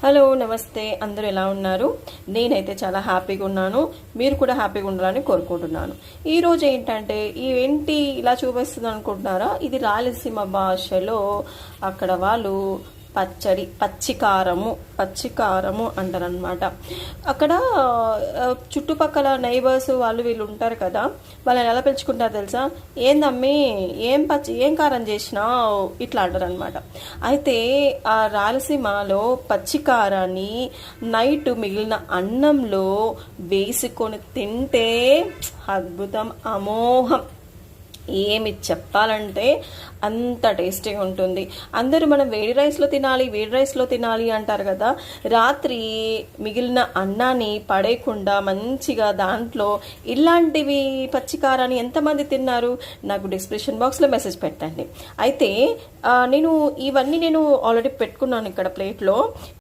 Hello నమస్తే, అందరూ ఎలా ఉన్నారు? నేనైతే చాలా హ్యాపీగా ఉన్నాను. మీరు కూడా హ్యాపీగా ఉండాలని కోరుకుంటున్నాను. ఈరోజు ఏంటంటే ఏంటి ఇలా చూపిస్తుంది అనుకుంటున్నారా? ఇది రాయలసీమ భాషలో అక్కడ వాళ్ళు పచ్చడి పచ్చికారము అంటారనమాట. అక్కడ చుట్టుపక్కల నైబర్స్ వాళ్ళు వీళ్ళు ఉంటారు కదా, వాళ్ళని ఎలా పిలుచుకుంటారు తెలుసా? ఏందమ్మి ఏం కారం చేసినావు ఇట్లా అంటారనమాట. అయితే ఆ రాయలసీమలో పచ్చికారాన్ని నైట్ మిగిలిన అన్నంలో వేసుకొని తింటే అద్భుతం, అమోఘం. ఏమి చెప్పాలంటే అంత టేస్టీగా ఉంటుంది. అందరూ మనం వేడి రైస్లో తినాలి అంటారు కదా. రాత్రి మిగిలిన అన్నాన్ని పడేయకుండా మంచిగా దాంట్లో ఇలాంటివి పచ్చికారాన్ని ఎంతమంది తిన్నారు? నాకు డిస్క్రిప్షన్ బాక్స్లో మెసేజ్ పెట్టండి. అయితే నేను ఇవన్నీ ఆల్రెడీ పెట్టుకున్నాను ఇక్కడ ప్లేట్లో.